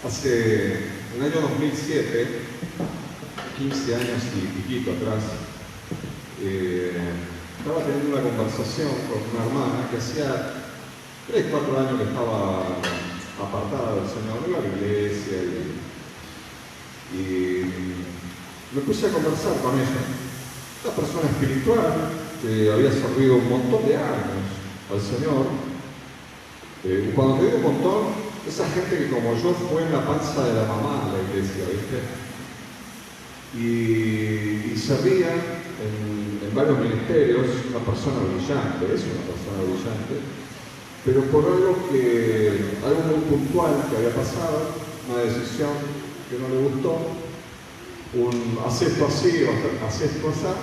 Hace el año 2007, 15 años y piquito atrás, estaba teniendo una conversación con una hermana que hacía 3, 4 años que estaba apartada del Señor, de la iglesia, y me puse a conversar con ella. Una persona espiritual que había servido un montón de años al Señor. Y cuando te digo un montón, esa gente que como yo fue en la panza de la mamá de la iglesia, ¿viste? Y servía en varios ministerios, una persona brillante, es una persona brillante, pero por algo muy puntual que había pasado, una decisión que no le gustó, un haz esto así o haz esto así.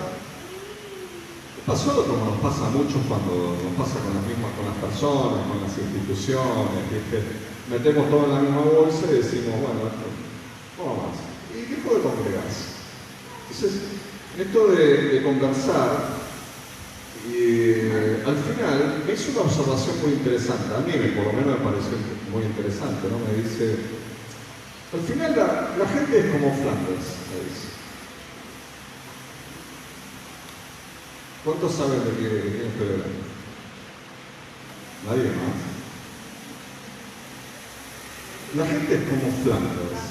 Pasó como nos pasa a muchos cuando nos pasa con las personas, con las instituciones, ¿viste? Metemos todo en la misma bolsa y decimos, bueno, ¿cómo más? Y dejó de congregarse. Entonces, esto de conversar, al final me hizo una observación muy interesante. A mí por lo menos me pareció muy interesante, ¿no? Me dice, al final la gente es como Flanders, me dice. ¿Cuántos saben de quién estoy hablando? Nadie más. La gente es como Flanders.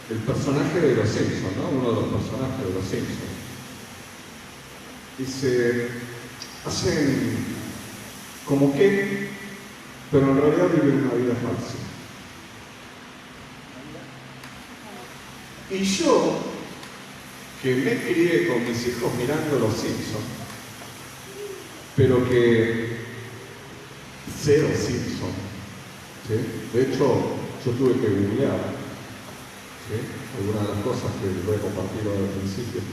El personaje de los Simpsons, ¿no? Uno de los personajes de los Simpsons. Dice, hacen como que, pero en realidad viven una vida falsa. Y yo, que me crié con mis hijos mirando los Simpsons, pero que cero Simpsons, ¿sí? De hecho, yo tuve que googlear, ¿sí? Algunas de las cosas que les voy a compartir ahora al principio.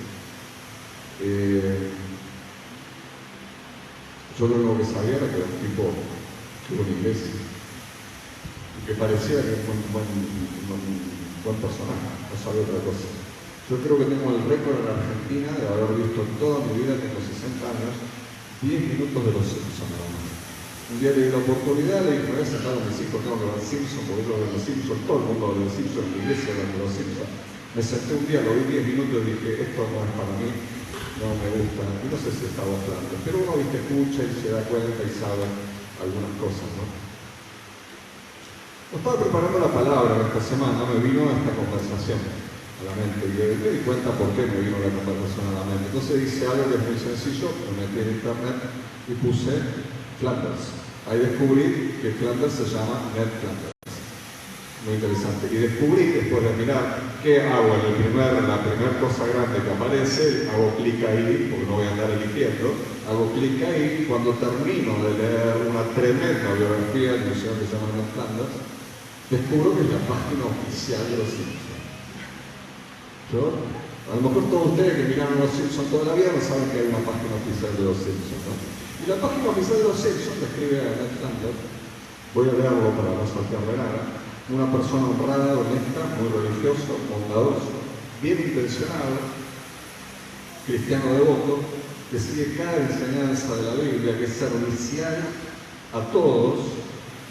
Yo lo único que sabía era que era un tipo que iba a una iglesia y que parecía que era un buen personaje, no sabía otra cosa. Yo creo que tengo el récord en la Argentina de haber visto en toda mi vida, tengo 60 años, 10 minutos de los Simpsons. Un día le di la oportunidad, le dije, me voy a sentar a mis hijos, tengo que ver Simpsons, porque yo veo los Simpsons, todo el mundo ve los Simpsons, en la iglesia ve los Simpsons. Me senté un día, lo vi 10 minutos y dije, esto no es para mí, no me gusta, y no sé si estaba hablando, pero uno viste, escucha y se da cuenta y sabe algunas cosas, ¿no? No estaba preparando la palabra esta semana, me vino esta conversación a la mente y me di cuenta por qué me vino la conversación a la mente. Entonces hice algo que es muy sencillo, me metí en internet y puse Flanders. Ahí descubrí que Flanders se llama Ned Flanders. Muy interesante. Y descubrí, después de mirar, ¿qué hago? La primera cosa grande que aparece, hago clic ahí, porque no voy a andar eligiendo, hago clic ahí, cuando termino de leer una tremenda biografía de un señor que se llama Ned Flanders, descubro que es la página oficial de los Simpsons. A lo mejor todos ustedes que miraron los Simpsons toda la vida no saben que hay una página oficial de los Simpsons, ¿no? Y la página oficial de los Simpsons describe a Ned Flanders, voy a leerlo para no saltar de nada, una persona honrada, honesta, muy religioso, bondadoso, bien intencionado, cristiano devoto, que sigue cada enseñanza de la Biblia, que es servicial a todos,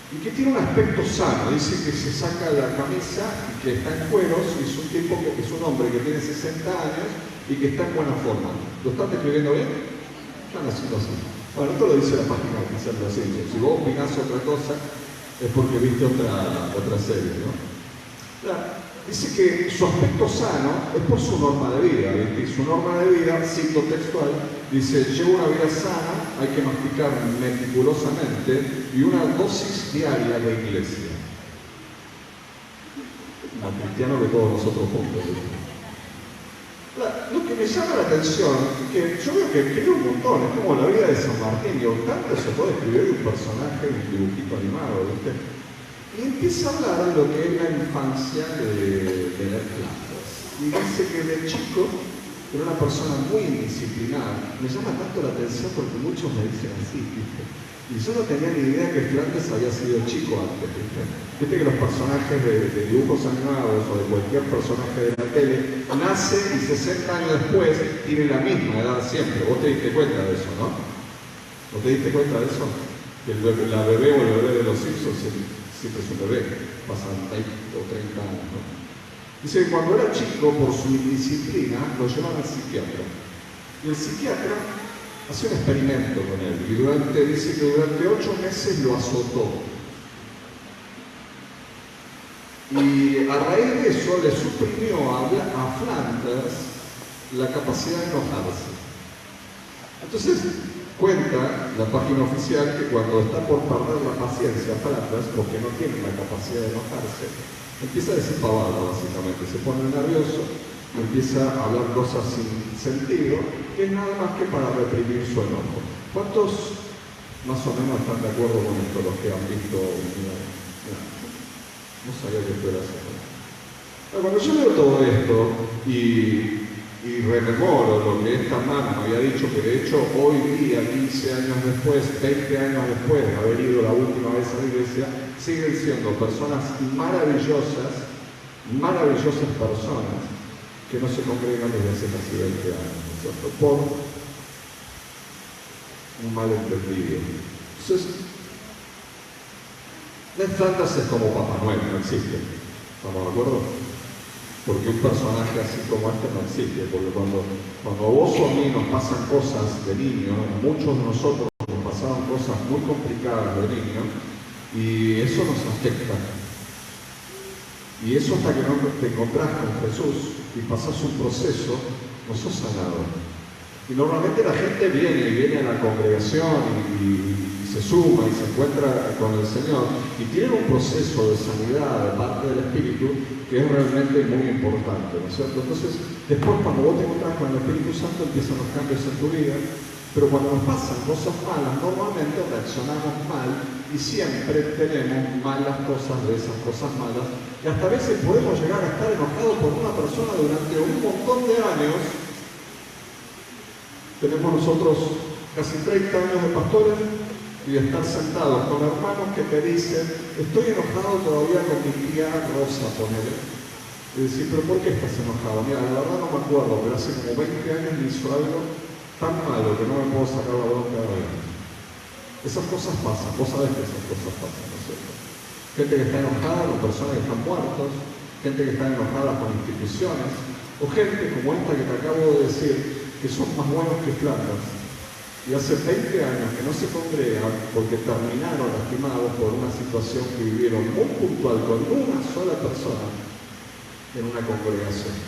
y que tiene un aspecto sano. Dice que se saca la camisa y que está en cueros, y es un tipo que es un hombre que tiene 60 años y que está en buena forma. ¿Lo están describiendo bien? Están haciendo así. Bueno, esto lo dice la página oficial de los Simpsons. Si vos opinás otra cosa, es porque viste otra serie, ¿no? Dice que su aspecto sano es por su norma de vida, ¿viste? Y su norma de vida, cito textual, dice, lleva una vida sana, hay que masticar meticulosamente y una dosis diaria de iglesia. Más cristiano que todos nosotros juntos, ¿viste? Lo que me llama la atención es que yo veo que escribe un montón, es como la vida de San Martín, y tanto se puede escribir un personaje, un dibujito animado, ¿viste? Y empieza a hablar de lo que es la infancia de Ned Flanders. Y dice que de chico era una persona muy indisciplinada. Me llama tanto la atención porque muchos me dicen así, ¿viste? Y yo no tenía ni idea que Flanders había sido chico antes, ¿viste? Viste que los personajes de dibujos animados o de cualquier personaje de la tele nace y 60 años después tiene la misma edad siempre. Vos te diste cuenta de eso, ¿no? ¿No te diste cuenta de eso? Que la bebé o el bebé de los Simpsons siempre es un bebé, pasan 20 o 30 años, ¿no? Dice que cuando era chico, por su indisciplina, lo llevaban al psiquiatra. Y el psiquiatra hacía un experimento con él, y dice que durante 8 meses lo azotó. Y a raíz de eso le suprimió a Flanders la capacidad de enojarse. Entonces, cuenta la página oficial que cuando está por perder la paciencia Flanders, porque no tiene la capacidad de enojarse, empieza a decir pavada, básicamente, se pone nervioso, empieza a hablar cosas sin sentido, que es nada más que para reprimir su enojo. ¿Cuántos más o menos están de acuerdo con esto, los que han visto? No sabía que fuera así. Cuando yo leo todo esto y rememoro lo que esta hermana me había dicho, que de hecho hoy día, 15 años después, 20 años después de haber ido la última vez a la iglesia, siguen siendo personas maravillosas personas que no se congregan desde hace casi 20 años, ¿no es cierto? Por un malentendido. Entonces, Ned Flanders es como Papá Noel, no existe. ¿Estamos de acuerdo? Porque un personaje así como este no existe, porque cuando a vos o a mí nos pasan cosas de niño, muchos de nosotros nos pasaban cosas muy complicadas de niño, y eso nos afecta. Y eso hasta que no te encontrás con Jesús y pasás un proceso, no sos sanado. Y normalmente la gente viene a la congregación y se suma y se encuentra con el Señor y tiene un proceso de sanidad de parte del Espíritu que es realmente muy importante, ¿no es cierto? Entonces, después cuando vos te encontrás con el Espíritu Santo empiezan los cambios en tu vida, pero cuando nos pasan cosas malas, normalmente reaccionamos mal y siempre tenemos malas cosas de esas cosas malas, y hasta a veces podemos llegar a estar enojados por una persona durante un montón de años. Tenemos nosotros casi 30 años de pastores y de estar sentados con hermanos que te dicen: estoy enojado todavía con mi tía Rosa, ponele. Y decir: ¿pero por qué estás enojado? Mira, la verdad no me acuerdo, pero hace como 20 años me hizo algo tan malo que no me puedo sacar la boca de ahora. Esas cosas pasan, vos sabés que esas cosas pasan, ¿no es cierto? Gente que está enojada con personas que están muertos, gente que está enojada con instituciones, o gente como esta que te acabo de decir, que son más buenos que Flanders, y hace 20 años que no se congregan porque terminaron lastimados por una situación que vivieron muy puntual con una sola persona en una congregación.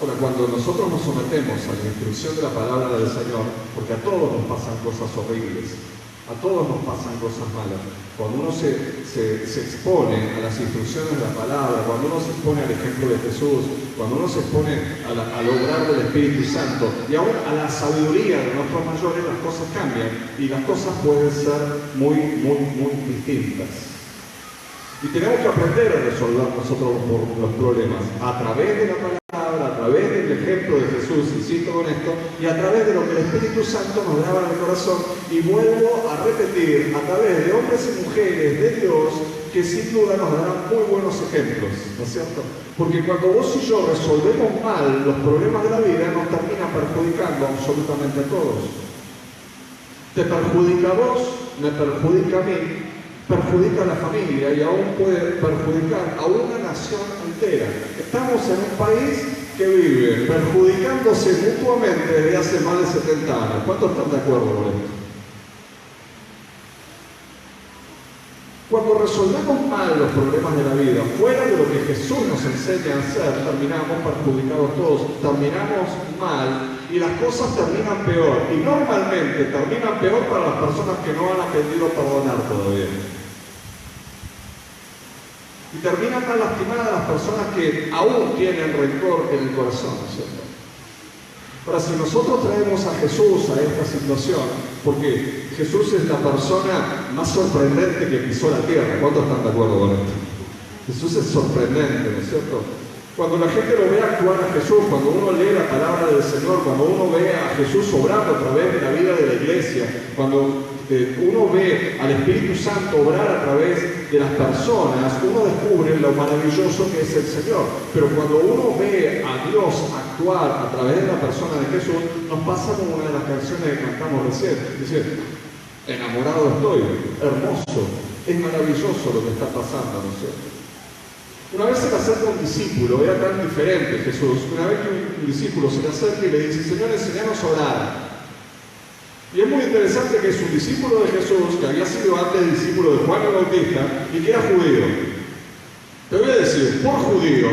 Ahora, cuando nosotros nos sometemos a la instrucción de la palabra del Señor, porque a todos nos pasan cosas horribles, a todos nos pasan cosas malas, cuando uno se expone a las instrucciones de la palabra, cuando uno se expone al ejemplo de Jesús, cuando uno se expone al obrar del Espíritu Santo y aún a la sabiduría de nuestros mayores, las cosas cambian y las cosas pueden ser muy distintas. Y tenemos que aprender a resolver nosotros los problemas a través de la palabra, a través del ejemplo de Jesús, insisto con esto, y a través de lo que el Espíritu Santo nos graba en el corazón. Y vuelvo a repetir, a través de hombres y mujeres de Dios que sin duda nos darán muy buenos ejemplos, ¿no es cierto? Porque cuando vos y yo resolvemos mal los problemas de la vida, nos termina perjudicando absolutamente a todos. Te perjudica a vos, me perjudica a mí, perjudica a la familia y aún puede perjudicar a una nación entera. Estamos en un país que vive perjudicándose mutuamente desde hace más de 70 años. ¿Cuántos están de acuerdo con esto? Cuando resolvemos mal los problemas de la vida, fuera de lo que Jesús nos enseña a hacer, terminamos perjudicados todos, terminamos mal y las cosas terminan peor. Y normalmente terminan peor para las personas que no han aprendido a perdonar todavía. Y terminan mal lastimadas las personas que aún tienen rencor en el corazón, ¿no es cierto? Ahora, si nosotros traemos a Jesús a esta situación, porque Jesús es la persona más sorprendente que pisó la tierra, ¿cuántos están de acuerdo con esto? Jesús es sorprendente, ¿no es cierto? Cuando la gente lo ve actuar a Jesús, cuando uno lee la palabra del Señor, cuando uno ve a Jesús obrando a través de la vida de la iglesia, cuando uno ve al Espíritu Santo obrar a través de las personas, uno descubre lo maravilloso que es el Señor. Pero cuando uno ve a Dios actuar a través de la persona de Jesús, nos pasa como una de las canciones que cantamos recién. Dice: enamorado estoy, hermoso, Es maravilloso lo que está pasando, ¿no es cierto? Una vez se le acerca un discípulo, era tan diferente Jesús, una vez que un discípulo se le acerca y le dice, Señor, enséñanos a orar. Y es muy interesante que es un discípulo de Jesús, que había sido antes discípulo de Juan el Bautista y que era judío. Te voy a decir, por judío,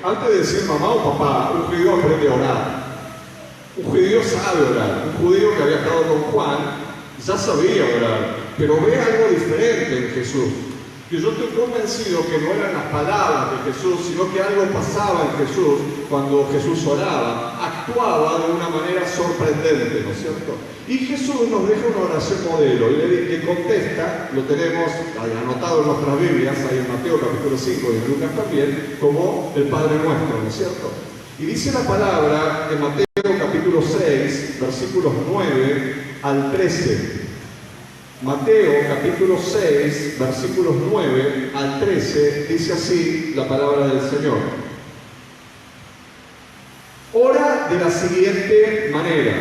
antes de decir mamá o papá, un judío aprende a orar. Un judío sabe orar. Un judío que había estado con Juan ya sabía orar, pero ve algo diferente en Jesús. Que yo estoy convencido que no eran las palabras de Jesús, sino que algo pasaba en Jesús cuando Jesús oraba, actuaba de una manera sorprendente, ¿no es cierto? Y Jesús nos deja una oración modelo y le contesta, lo tenemos anotado en nuestras Biblias, ahí en Mateo capítulo 5 y en Lucas también, como el Padre Nuestro, ¿no es cierto? Y dice la palabra en Mateo capítulo 6, versículos 9 al 13. Mateo capítulo 6, versículos 9 al 13, dice así la palabra del Señor. Ora de la siguiente manera: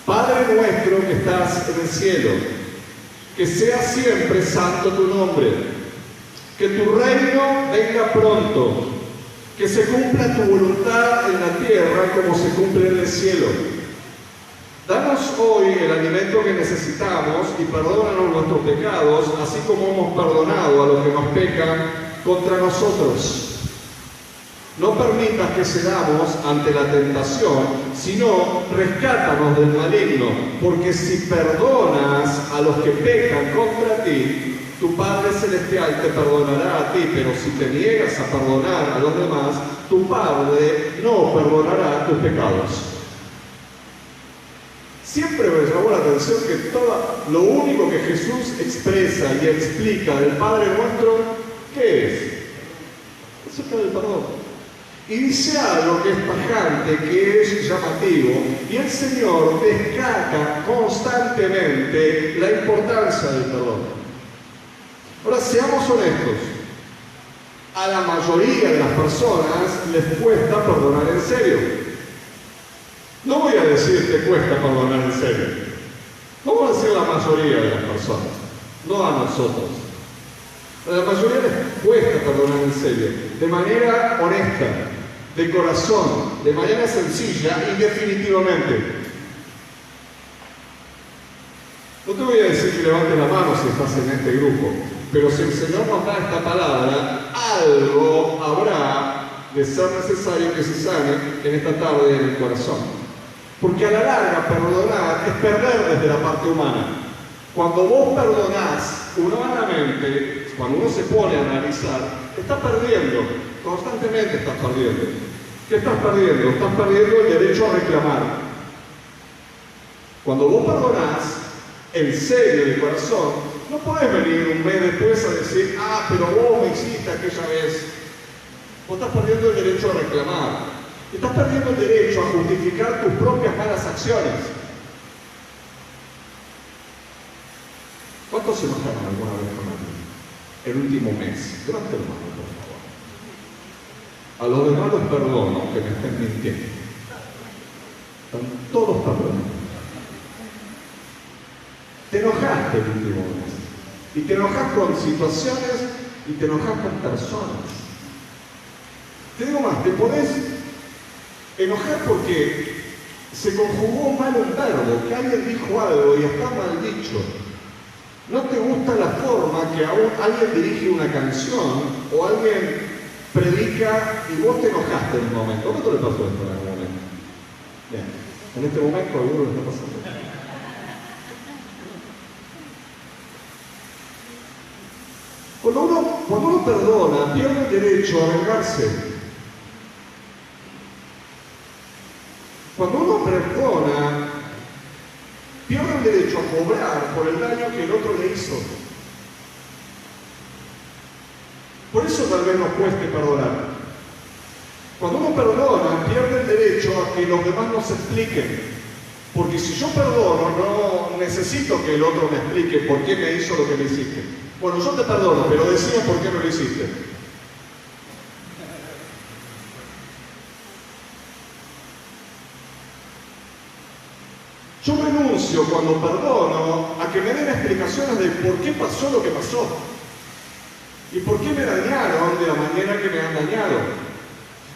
Padre nuestro que estás en el cielo, que sea siempre santo tu nombre, que tu reino venga pronto, que se cumpla tu voluntad en la tierra como se cumple en el cielo. Danos hoy el alimento que necesitamos y perdónanos nuestros pecados, así como hemos perdonado a los que nos pecan contra nosotros. No permitas que cedamos ante la tentación, sino rescátanos del maligno, porque si perdonas a los que pecan contra ti, tu Padre Celestial te perdonará a ti, pero si te niegas a perdonar a los demás, tu Padre no perdonará tus pecados. Siempre me llamó la atención que lo único que Jesús expresa y explica del Padre Nuestro, ¿qué es? Acerca del perdón. Y dice algo que es tajante, que es llamativo, y el Señor destaca constantemente la importancia del perdón. Ahora, seamos honestos, a la mayoría de las personas les cuesta perdonar en serio. No voy a decir que cuesta perdonar en serio. Vamos a decir la mayoría de las personas, no a nosotros. A la mayoría les cuesta perdonar en serio, de manera honesta, de corazón, de manera sencilla y definitivamente. No te voy a decir que levantes la mano si estás en este grupo, pero si el Señor nos da esta palabra, algo habrá de ser necesario que se sane en esta tarde en el corazón. Porque a la larga perdonar es perder desde la parte humana. Cuando vos perdonás humanamente, cuando uno se pone a analizar, estás perdiendo, constantemente estás perdiendo. ¿Qué estás perdiendo? Estás perdiendo el derecho a reclamar. Cuando vos perdonás, en serio, de corazón, no podés venir un mes después a decir, pero vos me hiciste aquella vez. Vos estás perdiendo el derecho a reclamar. Estás perdiendo el derecho a justificar tus propias malas acciones. ¿Cuántos se enojaron alguna vez con alguien? El último mes. Levante la mano, por favor. A los demás los perdono, aunque me estén mintiendo. Están todos perdonados. Te enojaste el último mes. Y te enojas con situaciones y te enojas con personas. Te digo más, te podés enojar porque se conjugó mal un verbo, que alguien dijo algo y está mal dicho. No te gusta la forma que alguien dirige una canción o alguien predica y vos te enojaste en un momento. ¿Cuánto le pasó esto en algún momento? Bien, en este momento a alguno le está pasando. Cuando uno perdona, pierde el derecho a vengarse. Cuando uno perdona, pierde el derecho a cobrar por el daño que el otro le hizo. Por eso tal vez nos cueste perdonar. Cuando uno perdona, pierde el derecho a que los demás nos expliquen. Porque si yo perdono, no necesito que el otro me explique por qué me hizo lo que me hiciste. Bueno, yo te perdono, pero decime por qué me lo hiciste. Yo renuncio renuncio cuando perdono a que me den explicaciones de por qué pasó lo que pasó y por qué me dañaron de la manera que me han dañado.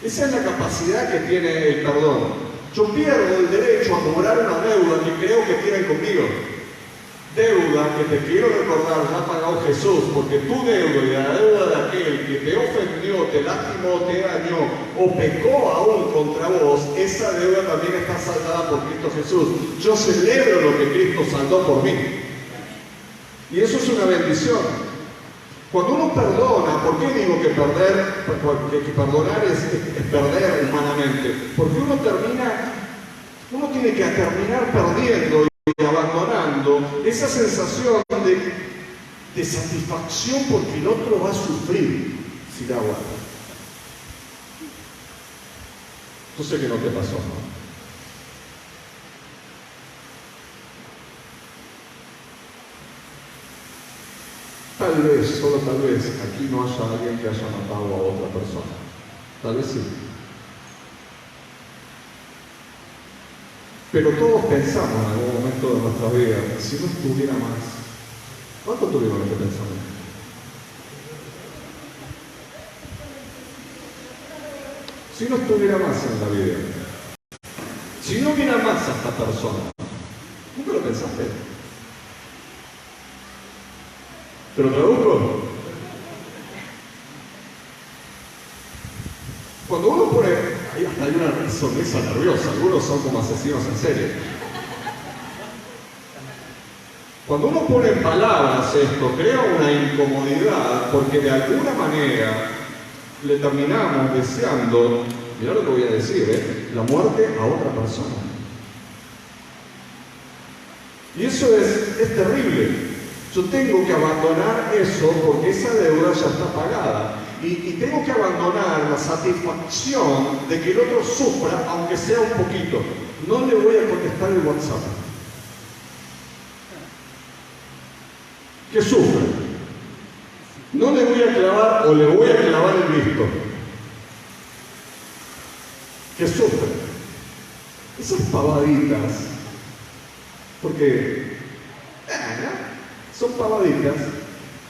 Esa es la capacidad que tiene el perdón. Yo pierdo el derecho a cobrar una deuda que creo que tienen conmigo. Deuda que te quiero recordar, la ha pagado Jesús, porque tu deuda y la deuda de aquel que te ofendió, te lastimó, te dañó o pecó aún contra vos, esa deuda también está saldada por Cristo Jesús. Yo celebro lo que Cristo saldó por mí. Y eso es una bendición. Cuando uno perdona, ¿por qué digo que perdonar es perder humanamente? Porque uno tiene que terminar perdiendo y abandonando esa sensación de satisfacción porque el otro va a sufrir si da guarda. Yo sé que no te pasó, ¿no? Tal vez, solo tal vez, aquí no haya alguien que haya matado a otra persona. Tal vez sí. Pero todos pensamos en algún momento de nuestra vida, si no estuviera más. ¿Cuánto tuvieron este pensamiento? Si no estuviera más en la vida, si no hubiera más a esta persona, ¿nunca lo pensaste? ¿Te lo traduzco? Cuando uno pone, hasta hay una sonrisa nerviosa, algunos son como asesinos en serie. Cuando uno pone en palabras esto, crea una incomodidad porque de alguna manera le terminamos deseando, mirá lo que voy a decir, la muerte a otra persona. Y eso es terrible. Yo tengo que abandonar eso porque esa deuda ya está pagada. Y tengo que abandonar la satisfacción de que el otro sufra, aunque sea un poquito. No le voy a contestar el WhatsApp. Que sufra. No le voy a clavar o le voy a clavar el visto. Que sufra. Esas pavaditas, porque son pavaditas,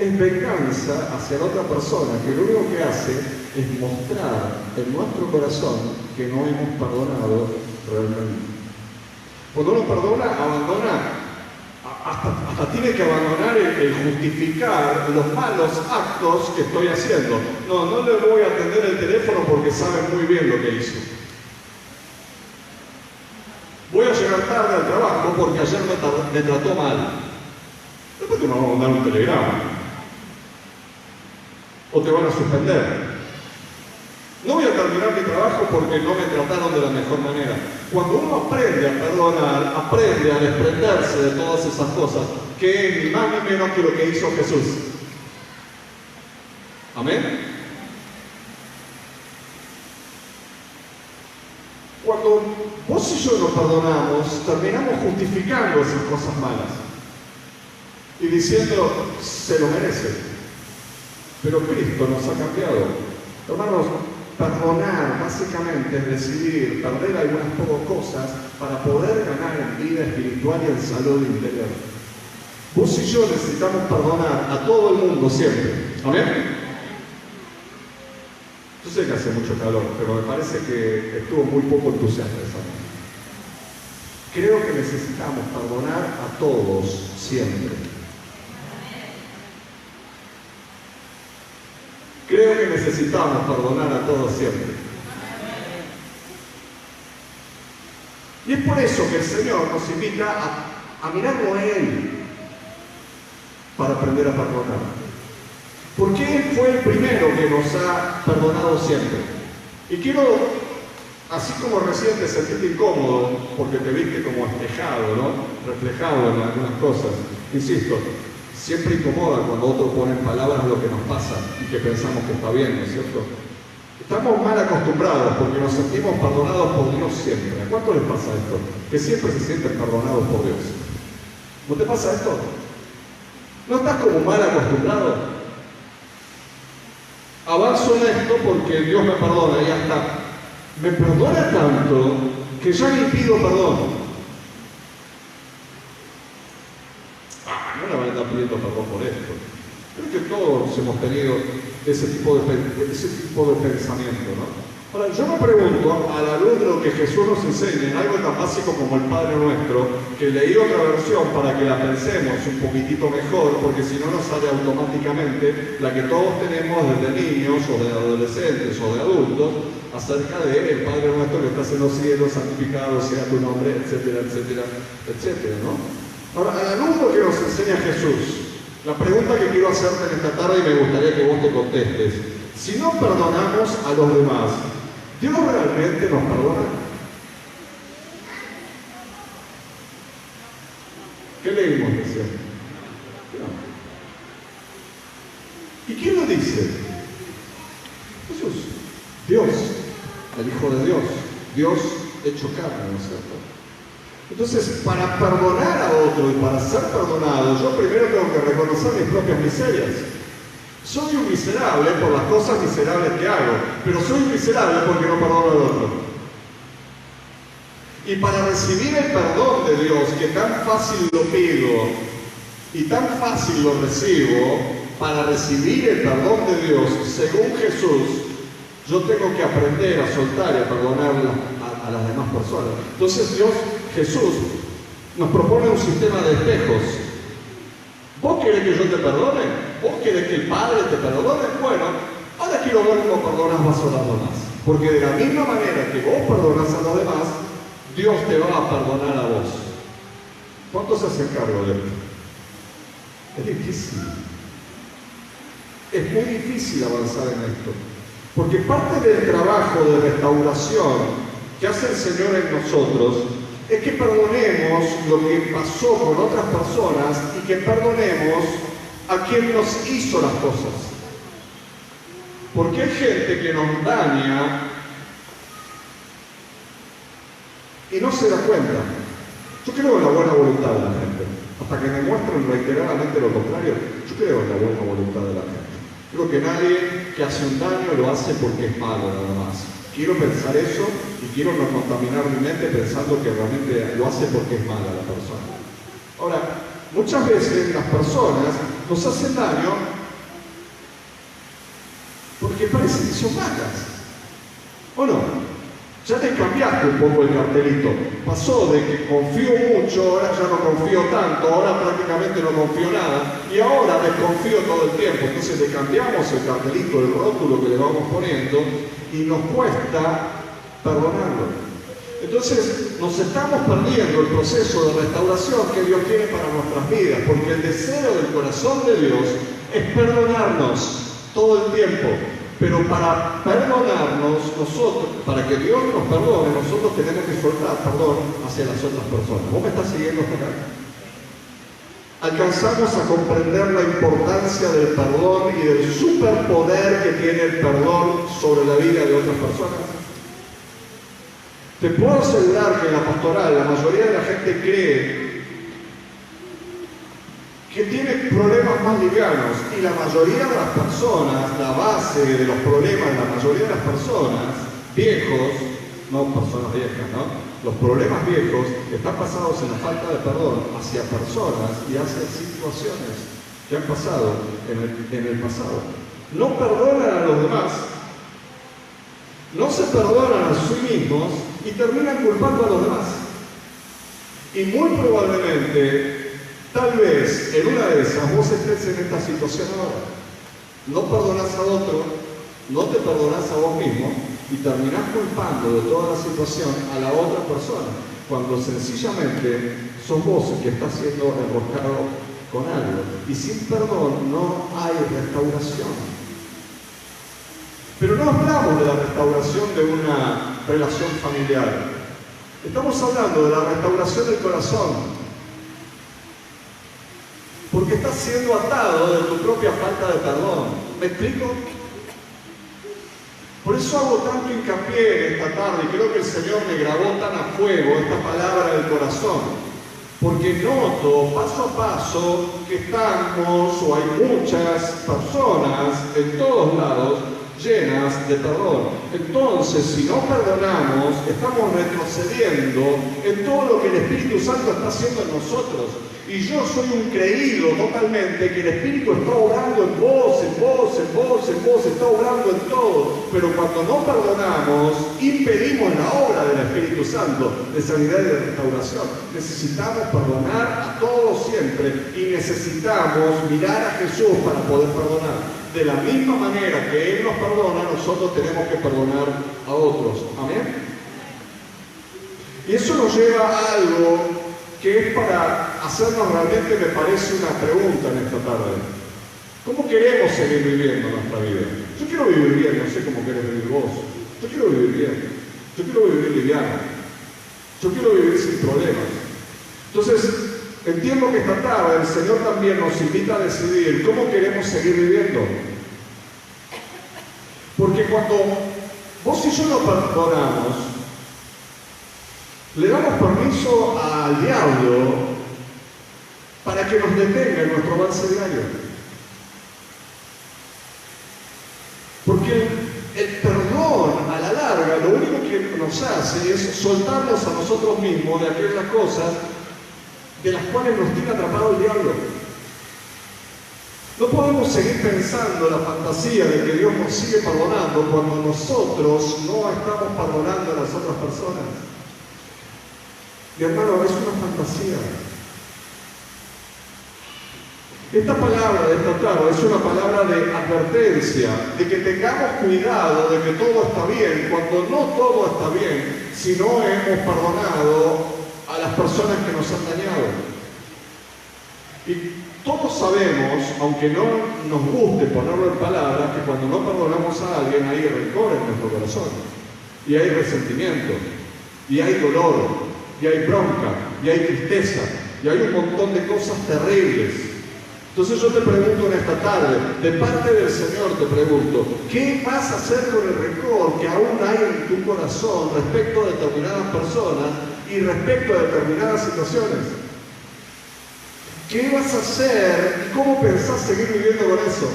es venganza hacia la otra persona, que lo único que hace es mostrar en nuestro corazón que no hemos perdonado realmente. Cuando uno perdona, abandona, hasta tiene que abandonar el justificar los malos actos que estoy haciendo. No le voy a atender el teléfono porque sabe muy bien lo que hizo. Voy a llegar tarde al trabajo porque ayer me trató mal. Después te van a mandar un telegrama. O te van a suspender. No voy a terminar mi trabajo porque no me trataron de la mejor manera. Cuando uno aprende a perdonar, aprende a desprenderse de todas esas cosas, que ni más ni menos que lo que hizo Jesús. Amén. Cuando vos y yo nos perdonamos, terminamos justificando esas cosas malas y diciendo, se lo merece. Pero Cristo nos ha cambiado. Hermanos, perdonar básicamente es decidir perder algunas pocas cosas para poder ganar en vida espiritual y en salud interior. Vos y yo necesitamos perdonar a todo el mundo siempre. ¿Amén? Yo sé que hace mucho calor, pero me parece que estuvo muy poco entusiasta esa noche. Creo que necesitamos perdonar a todos siempre. Creo que necesitamos perdonar a todos siempre. Y es por eso que el Señor nos invita a mirarlo a Él para aprender a perdonar. Porque Él fue el primero que nos ha perdonado siempre. Y quiero, así como recién te sentiste incómodo porque te viste como espejado, ¿no? Reflejado en algunas cosas, insisto, siempre incomoda cuando otros ponen palabras lo que nos pasa y que pensamos que está bien, ¿no es cierto? Estamos mal acostumbrados porque nos sentimos perdonados por Dios siempre. ¿A cuánto les pasa esto? Que siempre se sienten perdonados por Dios. ¿No te pasa esto? ¿No estás como mal acostumbrado? Avanzo en esto porque Dios me perdona, ya está. Me perdona tanto que ya le pido perdón. no le van a estar pidiendo perdón por esto. Creo que todos hemos tenido ese tipo de pensamiento, ¿no? Ahora, yo me pregunto, a la luz de lo que Jesús nos enseña, en algo tan básico como el Padre Nuestro, que leí otra versión para que la pensemos un poquitito mejor, porque si no nos sale automáticamente la que todos tenemos desde niños o de adolescentes o de adultos, acerca de el Padre Nuestro que estás en los cielos, santificado sea tu nombre, etcétera, etcétera, etcétera, ¿no? Ahora, a la luz de lo que nos enseña Jesús, la pregunta que quiero hacerte en esta tarde y me gustaría que vos te contestes, si no perdonamos a los demás, ¿Dios realmente nos perdona? ¿Qué leímos recién? ¿Y quién lo dice? Jesús, Dios, el Hijo de Dios, Dios hecho carne, ¿no es cierto? Entonces, para perdonar a otro y para ser perdonado, yo primero tengo que reconocer mis propias miserias. Soy un miserable por las cosas miserables que hago, pero soy un miserable porque no perdono al otro. Y para recibir el perdón de Dios, que tan fácil lo pido y tan fácil lo recibo, para recibir el perdón de Dios, según Jesús, yo tengo que aprender a soltar y a perdonar a las demás personas. Entonces Jesús, nos propone un sistema de espejos. ¿Vos querés que yo te perdone? ¿Vos querés que el Padre te perdone? Bueno, ahora quiero ver cómo perdonas vos a los demás. Porque de la misma manera que vos perdonás a los demás, Dios te va a perdonar a vos. ¿Cuántos se hacen cargo de esto? Es difícil. Es muy difícil avanzar en esto. Porque parte del trabajo de restauración que hace el Señor en nosotros es que perdonemos lo que pasó con otras personas y que perdonemos a quien nos hizo las cosas. Porque hay gente que nos daña y no se da cuenta. Yo creo en la buena voluntad de la gente. Hasta que me muestren reiteradamente lo contrario, yo creo en la buena voluntad de la gente. Creo que nadie que hace un daño lo hace porque es malo nada más. Quiero pensar eso y quiero no contaminar mi mente pensando que realmente lo hace porque es mala la persona. Ahora, muchas veces las personas nos hacen daño porque parece que son malas. ¿O no? Ya te cambiaste un poco el cartelito. Pasó de que confío mucho, ahora ya no confío tanto, ahora prácticamente no confío nada, y ahora desconfío todo el tiempo. Entonces le cambiamos el cartelito, el rótulo que le vamos poniendo, y nos cuesta perdonarlo. Entonces nos estamos perdiendo el proceso de restauración que Dios tiene para nuestras vidas, porque el deseo del corazón de Dios es perdonarnos todo el tiempo. Pero para perdonarnos nosotros, para que Dios nos perdone, nosotros tenemos que soltar perdón hacia las otras personas. ¿Vos me estás siguiendo hasta acá? Alcanzamos a comprender la importancia del perdón y del superpoder que tiene el perdón sobre la vida de otras personas. Te puedo asegurar que en la pastoral la mayoría de la gente cree que tiene problemas más livianos, y la mayoría de las personas, la base de los problemas de la mayoría de las personas, viejos, no personas viejas, ¿no? Los problemas viejos están basados en la falta de perdón hacia personas y hacia situaciones que han pasado en el pasado. No perdonan a los demás, no se perdonan a sí mismos y terminan culpando a los demás. Y muy probablemente, tal vez en una de esas vos estés en esta situación ahora. No perdonás a otro, no te perdonás a vos mismo y terminás culpando de toda la situación a la otra persona, cuando sencillamente sos vos el que está siendo enroscado con algo. Y sin perdón no hay restauración. Pero no hablamos de la restauración de una relación familiar. Estamos hablando de la restauración del corazón. Porque estás siendo atado de tu propia falta de perdón. ¿Me explico? Por eso hago tanto hincapié esta tarde, y creo que el Señor me grabó tan a fuego esta palabra del corazón. Porque noto paso a paso que estamos, o hay muchas personas en todos lados, llenas de perdón. Entonces, si no perdonamos, estamos retrocediendo en todo lo que el Espíritu Santo está haciendo en nosotros. Y yo soy un creído totalmente que el Espíritu está obrando en vos, en vos, en vos, en vos, está obrando en todo. Pero cuando no perdonamos, impedimos la obra del Espíritu Santo de sanidad y de restauración. Necesitamos perdonar a todos siempre y necesitamos mirar a Jesús para poder perdonar. De la misma manera que Él nos perdona, nosotros tenemos que perdonar a otros. Amén. Y eso nos lleva a algo que es para hacernos realmente, me parece, una pregunta en esta tarde. ¿Cómo queremos seguir viviendo nuestra vida? Yo quiero vivir bien, no sé cómo querés vivir vos. Yo quiero vivir bien. Yo quiero vivir liviano. Yo quiero vivir sin problemas. Entonces, entiendo que esta tarde el Señor también nos invita a decidir cómo queremos seguir viviendo. Porque cuando vos y yo nos perdonamos, le damos permiso al diablo para que nos detenga en nuestro avance diario. Porque el perdón a la larga lo único que nos hace es soltarnos a nosotros mismos de aquellas cosas de las cuales nos tiene atrapado el diablo. No podemos seguir pensando la fantasía de que Dios nos sigue perdonando cuando nosotros no estamos perdonando a las otras personas. Mi hermano, es una fantasía. Esta palabra de esta tarde es una palabra de advertencia, de que tengamos cuidado de que todo está bien, cuando no todo está bien, si no hemos perdonado a las personas que nos han dañado. Y todos sabemos, aunque no nos guste ponerlo en palabras, que cuando no perdonamos a alguien hay rencor en nuestro corazón, y hay resentimiento, y hay dolor, y hay bronca, y hay tristeza, y hay un montón de cosas terribles. Entonces yo te pregunto en esta tarde, de parte del Señor te pregunto, ¿qué vas a hacer con el rencor que aún hay en tu corazón respecto a determinadas personas y respecto a determinadas situaciones? ¿Qué vas a hacer y cómo pensás seguir viviendo con eso?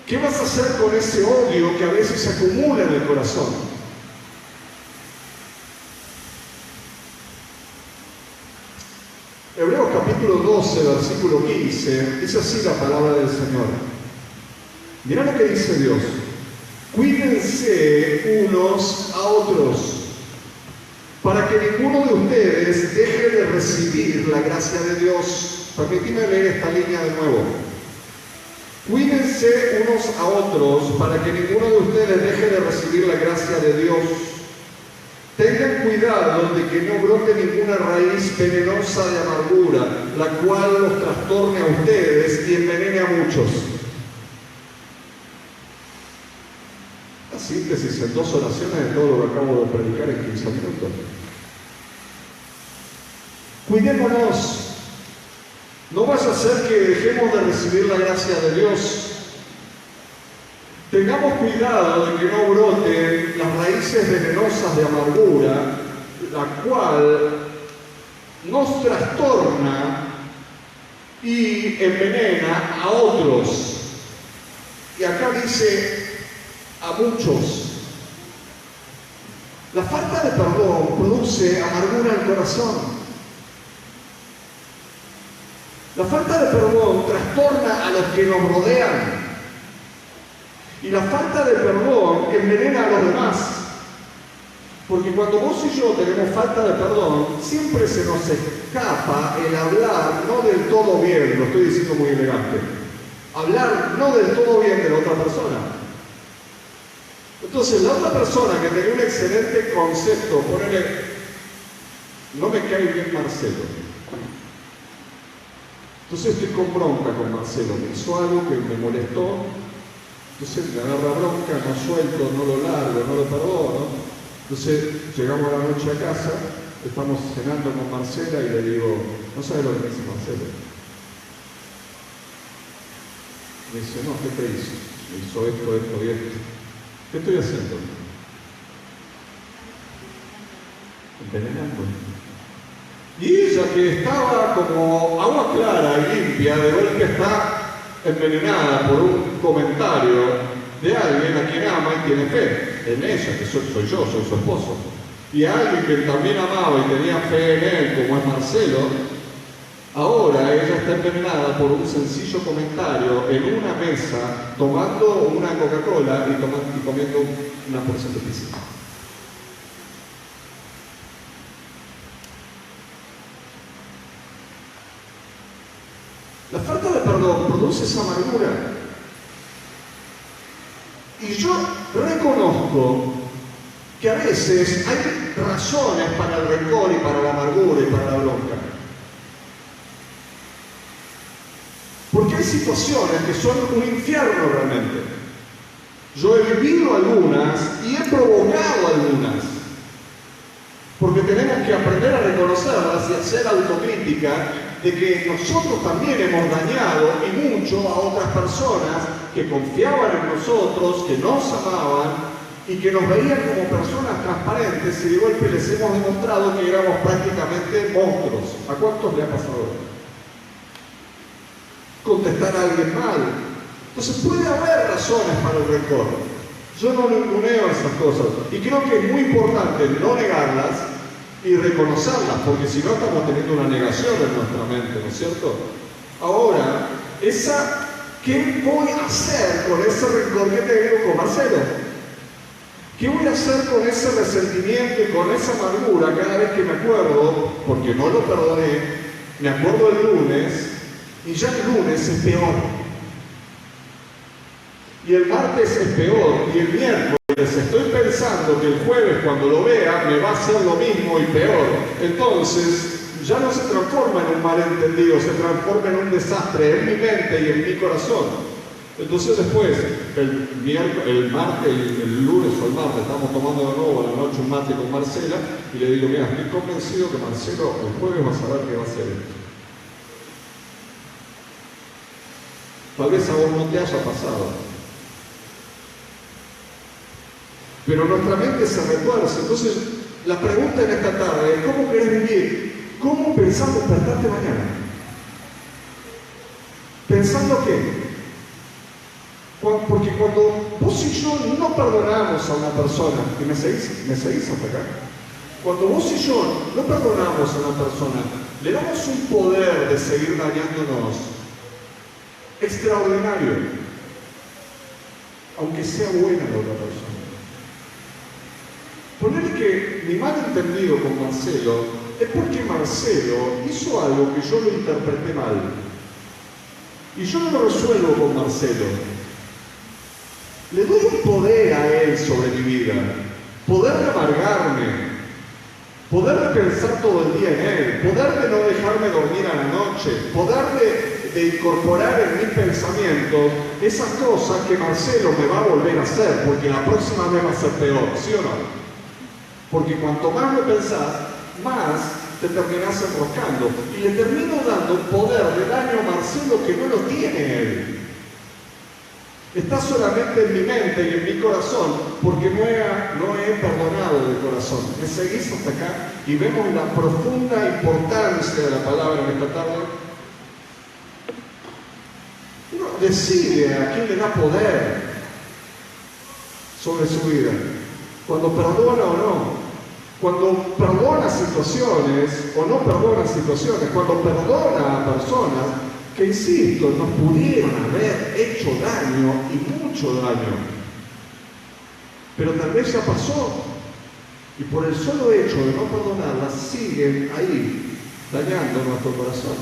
¿Qué vas a hacer con ese odio que a veces se acumula en el corazón? Hebreos capítulo 12, versículo 15, dice así la palabra del Señor. Mirá lo que dice Dios. Cuídense unos a otros, para que ninguno de ustedes deje de recibir la gracia de Dios. Permíteme leer esta línea de nuevo. Cuídense unos a otros, para que ninguno de ustedes deje de recibir la gracia de Dios. Tengan cuidado de que no brote ninguna raíz venenosa de amargura, la cual los trastorne a ustedes y envenene a muchos. La síntesis en 2 oraciones de todo lo que acabo de predicar en 15 minutos. Cuidémonos. No vaya a ser que dejemos de recibir la gracia de Dios. Tengamos cuidado de que no broten las raíces venenosas de amargura, la cual nos trastorna y envenena a otros. Y acá dice a muchos. La falta de perdón produce amargura en el corazón. La falta de perdón trastorna a los que nos rodean. Y la falta de perdón envenena a los demás. Porque cuando vos y yo tenemos falta de perdón, siempre se nos escapa el hablar no del todo bien, lo estoy diciendo muy elegante, hablar no del todo bien de la otra persona. Entonces la otra persona que tenía un excelente concepto, ponele, no me cae bien Marcelo. Entonces estoy con bronca con Marcelo, me hizo algo que me molestó. Entonces me agarra bronca, no suelto, no lo largo, no lo perdono. Entonces llegamos a la noche a casa, estamos cenando con Marcela y le digo, ¿no sabes lo que me dice Marcelo? Me dice, no, ¿qué te hizo? Me hizo esto, esto y esto. ¿Qué estoy haciendo? Envenenando. Y ella que estaba como agua clara y limpia, de golpe está envenenada por un comentario de alguien a quien ama y tiene fe en ella, que soy yo, soy su esposo. Y a alguien que también amaba y tenía fe en él, como es Marcelo, ahora ella está envenenada por un sencillo comentario en una mesa, tomando una Coca-Cola y comiendo una porción de pizza. La falta de perdón produce esa amargura. Y yo reconozco que a veces hay razones para el rencor y para la amargura y para la bronca. Porque hay situaciones que son un infierno realmente. Yo he vivido algunas y he provocado algunas. Porque tenemos que aprender a reconocerlas y hacer autocrítica de que nosotros también hemos dañado y mucho a otras personas que confiaban en nosotros, que nos amaban y que nos veían como personas transparentes, y de golpe les hemos demostrado que éramos prácticamente monstruos. ¿A cuántos le ha pasado esto? Contestar a alguien mal. Entonces puede haber razones para el rencor. Yo no ninguneo esas cosas y creo que es muy importante no negarlas y reconocerlas, porque si no estamos teniendo una negación en nuestra mente, ¿no es cierto? Ahora, ¿qué voy a hacer con ese rencor que tengo con Marcelo? ¿Qué voy a hacer con ese resentimiento y con esa amargura cada vez que me acuerdo, porque no lo perdoné, me acuerdo el lunes, y ya el lunes es peor? Y el martes es peor, y el miércoles estoy pensando que el jueves cuando lo vea me va a hacer lo mismo y peor. Entonces ya no se transforma en un malentendido, se transforma en un desastre en mi mente y en mi corazón. Entonces después, el martes, el lunes o el martes, estamos tomando de nuevo a la noche un mate con Marcela y le digo, mira, estoy convencido que Marcelo el jueves va a saber que va a hacer esto. Tal vez a vos no te haya pasado. Pero nuestra mente se retuerce. Entonces, la pregunta en esta tarde es, ¿cómo querés vivir? ¿Cómo pensás despertarte mañana? ¿Pensando qué? Porque cuando vos y yo no perdonamos a una persona, y me seguís hasta acá, cuando vos y yo no perdonamos a una persona, le damos un poder de seguir dañándonos extraordinario, aunque sea buena la otra persona. Ponele que mi malentendido con Marcelo es porque Marcelo hizo algo que yo lo interpreté mal. Y yo no lo resuelvo con Marcelo. Le doy un poder a él sobre mi vida. Poder de amargarme. Poder de pensar todo el día en él. Poder de no dejarme dormir a la noche. Poder de incorporar en mis pensamientos esas cosas que Marcelo me va a volver a hacer, porque la próxima vez va a ser peor, ¿sí o no? Porque cuanto más lo pensás, más te terminás enroscando. Y le termino dando poder de daño a Marcelo que no lo tiene él. Está solamente en mi mente y en mi corazón, porque no he perdonado de corazón. ¿Me seguís hasta acá? Y vemos la profunda importancia de la palabra en esta tarde. Uno decide a quién le da poder sobre su vida. Cuando perdona o no, cuando perdona situaciones o no perdona situaciones, cuando perdona a personas que, insisto, nos pudieron haber hecho daño y mucho daño, pero tal vez ya pasó y por el solo hecho de no perdonarlas siguen ahí dañando nuestro corazón.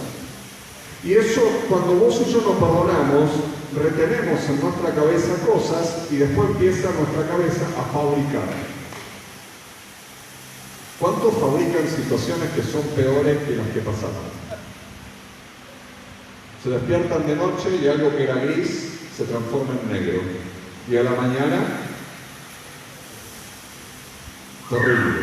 Y eso, cuando vos y yo no perdonamos, retenemos en nuestra cabeza cosas y después empieza nuestra cabeza a fabricar. ¿Cuántos fabrican situaciones que son peores que las que pasaron? Se despiertan de noche y algo que era gris se transforma en negro. Y a la mañana, terrible.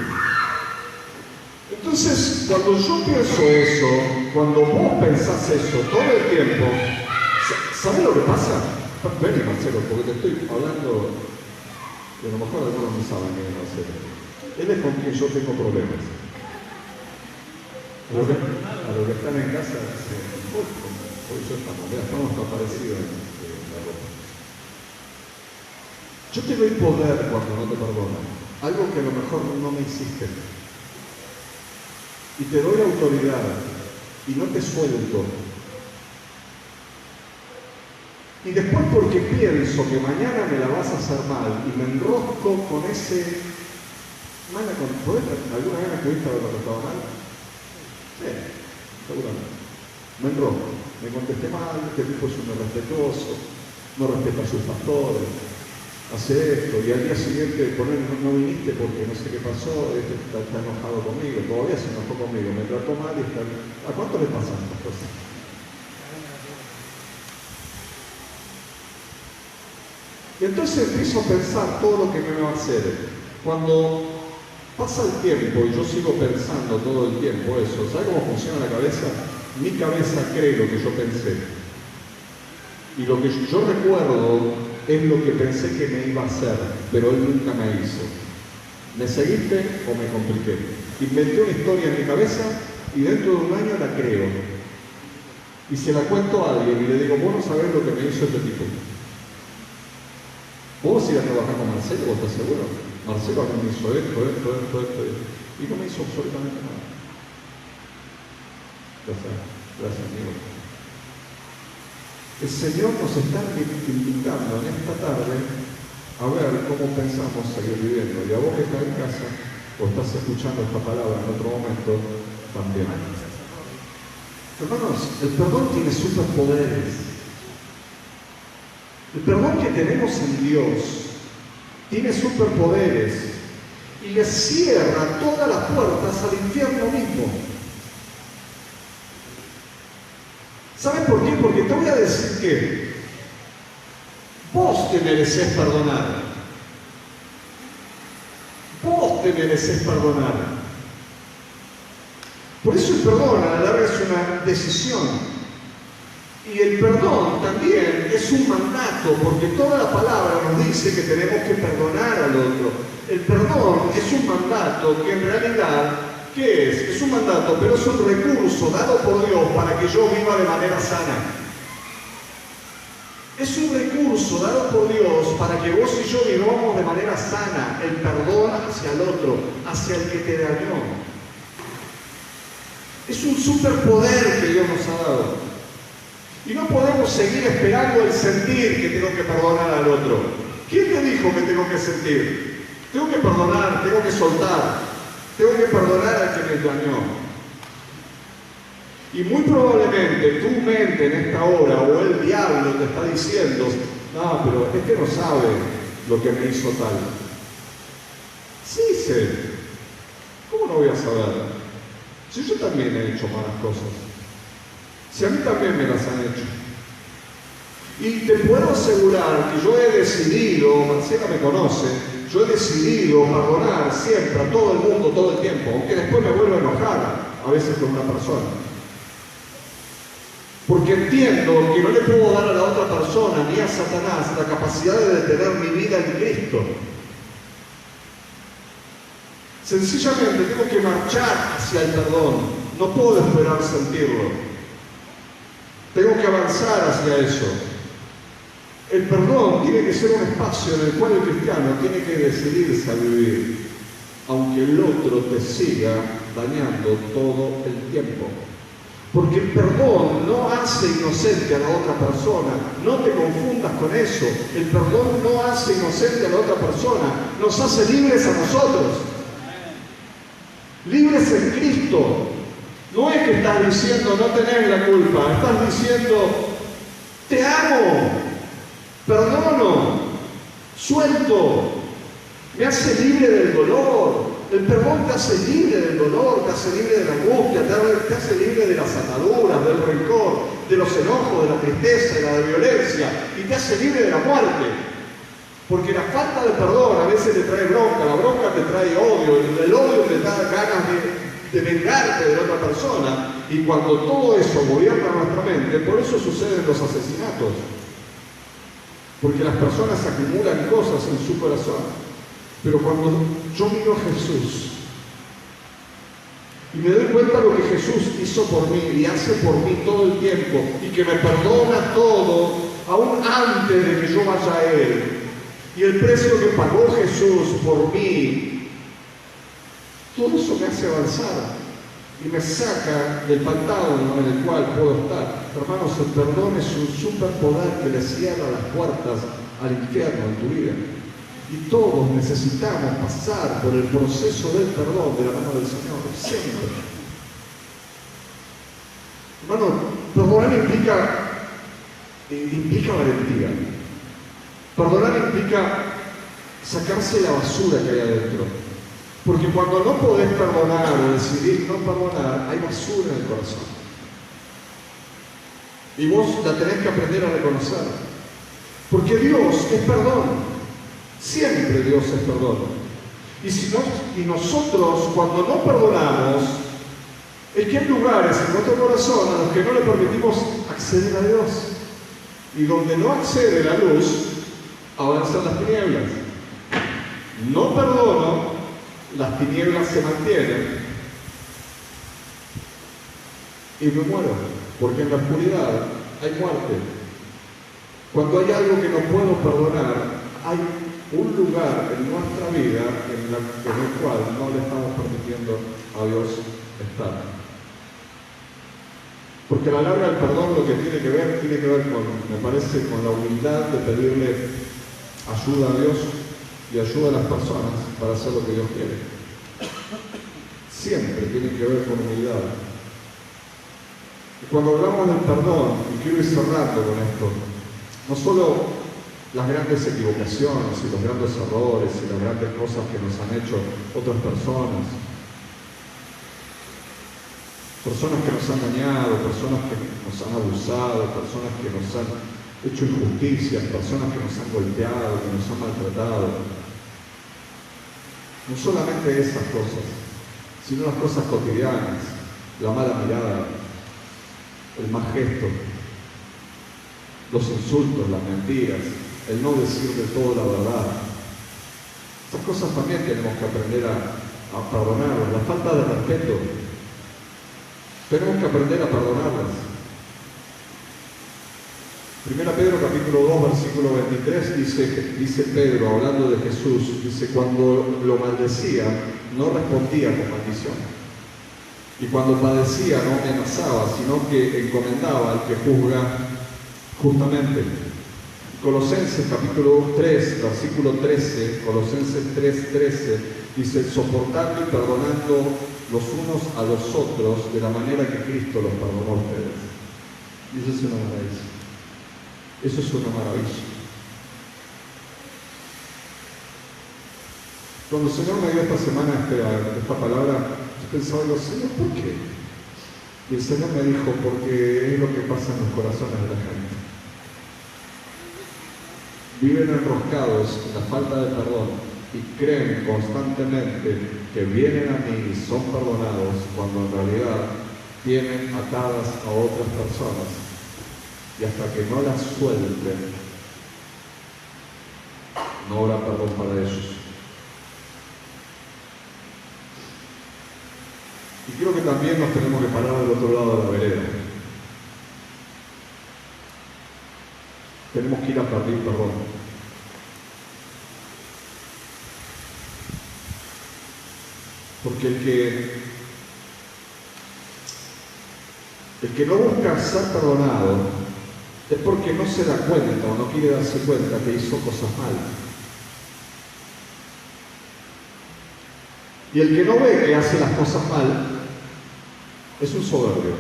Entonces, cuando yo pienso eso, cuando vos pensás eso todo el tiempo, ¿sabes lo que pasa? Vení, Marcelo, porque te estoy hablando, que a lo mejor algunos no saben quién es Marcelo. Él es con quien yo tengo problemas. A los que están en casa, por eso estamos tan parecidos en la ropa. Yo te doy poder cuando no te perdono, algo que a lo mejor no me hiciste. Y te doy autoridad y no te suelto. Y después porque pienso que mañana me la vas a hacer mal y me enrosco con ese... ¿Alguna vez me estuviste haberlo tratado mal? Sí, seguramente. Me enrosco, me contesté mal, este tipo es un irrespetuoso, no respeta a sus pastores, hace esto, y al día siguiente no viniste porque no sé qué pasó, está enojado conmigo, todavía se enojó conmigo, me trató mal y está... ¿A cuánto le pasan estas cosas? Y entonces empiezo a pensar todo lo que me va a hacer. Cuando pasa el tiempo y yo sigo pensando todo el tiempo eso, ¿sabe cómo funciona la cabeza? Mi cabeza cree lo que yo pensé. Y lo que yo recuerdo es lo que pensé que me iba a hacer, pero él nunca me hizo. ¿Me seguiste o me compliqué? Inventé una historia en mi cabeza y dentro de un año la creo. Y se la cuento a alguien y le digo, vos no sabés lo que me hizo este tipo. ¿Vos vas a ir a trabajar con Marcelo? ¿Vos estás seguro? Marcelo a mí me hizo esto. Y no me hizo absolutamente nada. Gracias, amigo. El Señor nos está invitando en esta tarde a ver cómo pensamos seguir viviendo. Y a vos que estás en casa o estás escuchando esta palabra en otro momento, también. Hermanos, el perdón tiene superpoderes. El perdón que tenemos en Dios tiene superpoderes y le cierra todas las puertas al infierno mismo. ¿Sabes por qué? Porque te voy a decir que vos te mereces perdonar. Vos te mereces perdonar. Por eso el perdón a la larga es una decisión. Y el perdón también es un mandato, porque toda la palabra nos dice que tenemos que perdonar al otro. El perdón es un mandato que en realidad, ¿qué es? Es un mandato, pero es un recurso dado por Dios para que yo viva de manera sana. Es un recurso dado por Dios para que vos y yo vivamos de manera sana, el perdón hacia el otro, hacia el que te dañó. Es un superpoder que Dios nos ha dado. Y no podemos seguir esperando el sentir que tengo que perdonar al otro. ¿Quién te dijo que tengo que sentir? Tengo que perdonar, tengo que soltar, tengo que perdonar al que me dañó. Y muy probablemente tu mente en esta hora o el diablo te está diciendo, no, pero este no sabe lo que me hizo tal. Sí sé. ¿Cómo no voy a saber? Si yo también he hecho malas cosas. Si a mí también me las han hecho. Y te puedo asegurar que yo he decidido, Marcela me conoce, yo he decidido perdonar siempre a todo el mundo, todo el tiempo, aunque después me vuelvo a enojar a veces con una persona. Porque entiendo que no le puedo dar a la otra persona ni a Satanás la capacidad de detener mi vida en Cristo. Sencillamente tengo que marchar hacia el perdón, no puedo esperar sentirlo. Tengo que avanzar hacia eso. El perdón tiene que ser un espacio en el cual el cristiano tiene que decidirse a vivir, aunque el otro te siga dañando todo el tiempo. Porque el perdón no hace inocente a la otra persona. No te confundas con eso. El perdón no hace inocente a la otra persona. Nos hace libres a nosotros. Libres en Cristo. No es que estás diciendo no tenés la culpa, estás diciendo te amo, perdono, suelto, me hace libre del dolor. El perdón te hace libre del dolor, te hace libre de la angustia, te hace libre de las ataduras, del rencor, de los enojos, de la tristeza, de la violencia y te hace libre de la muerte. Porque la falta de perdón a veces te trae bronca, la bronca te trae odio, el odio te da ganas de vengarte de la otra persona, y cuando todo eso gobierna nuestra mente, por eso suceden los asesinatos, porque las personas acumulan cosas en su corazón. Pero cuando yo miro a Jesús, y me doy cuenta de lo que Jesús hizo por mí y hace por mí todo el tiempo, y que me perdona todo, aún antes de que yo vaya a Él, y el precio que pagó Jesús por mí, todo eso me hace avanzar y me saca del pantano en el cual puedo estar. Hermanos, el perdón es un superpoder que le cierra las puertas al infierno en tu vida. Y todos necesitamos pasar por el proceso del perdón de la mano del Señor, siempre. Hermano, perdonar implica valentía. Perdonar implica sacarse la basura que hay adentro. Porque cuando no podés perdonar o decidir no perdonar, hay basura en el corazón. Y vos la tenés que aprender a reconocer. Porque Dios es perdón. Siempre Dios es perdón. Y nosotros, cuando no perdonamos, es que hay lugares en nuestro corazón a los que no le permitimos acceder a Dios. Y donde no accede la luz, avanzan las tinieblas. No perdono, las tinieblas se mantienen y me muero, porque en la oscuridad hay muerte. Cuando hay algo que no puedo perdonar, hay un lugar en nuestra vida en el cual no le estamos permitiendo a Dios estar. Porque a la larga el perdón lo que tiene que ver con, me parece, con la humildad de pedirle ayuda a Dios y ayuda a las personas para hacer lo que Dios quiere. Siempre tiene que ver con humildad. Y cuando hablamos del perdón, y quiero ir cerrando con esto, no solo las grandes equivocaciones y los grandes errores y las grandes cosas que nos han hecho otras personas que nos han dañado, personas que nos han abusado, personas que nos han hecho injusticias, personas que nos han golpeado, que nos han maltratado. No solamente esas cosas, sino las cosas cotidianas, la mala mirada, el mal gesto, los insultos, las mentiras, el no decir de todo la verdad. Esas cosas también tenemos que aprender a perdonarlas. La falta de respeto, tenemos que aprender a perdonarlas. 1 Pedro capítulo 2, versículo 23 dice Pedro, hablando de Jesús, dice: cuando lo maldecía, no respondía con maldición. Y cuando padecía, no amenazaba, sino que encomendaba al que juzga justamente. Colosenses capítulo 3, versículo 13, Colosenses 3:13, dice: soportando y perdonando los unos a los otros de la manera que Cristo los perdonó a ustedes. Y eso es una maravilla. Eso es una maravilla. Cuando el Señor me dio esta semana esta palabra, yo pensaba, Señor, ¿por qué? Y el Señor me dijo: porque es lo que pasa en los corazones de la gente. Viven enroscados en la falta de perdón y creen constantemente que vienen a mí y son perdonados, cuando en realidad tienen atadas a otras personas, y hasta que no las suelten, no habrá perdón para ellos. Y creo que también nos tenemos que parar del otro lado de la vereda. Tenemos que ir a pedir perdón. Porque el que no busca ser perdonado es porque no se da cuenta o no quiere darse cuenta que hizo cosas malas. Y el que no ve que hace las cosas mal es un soberbio.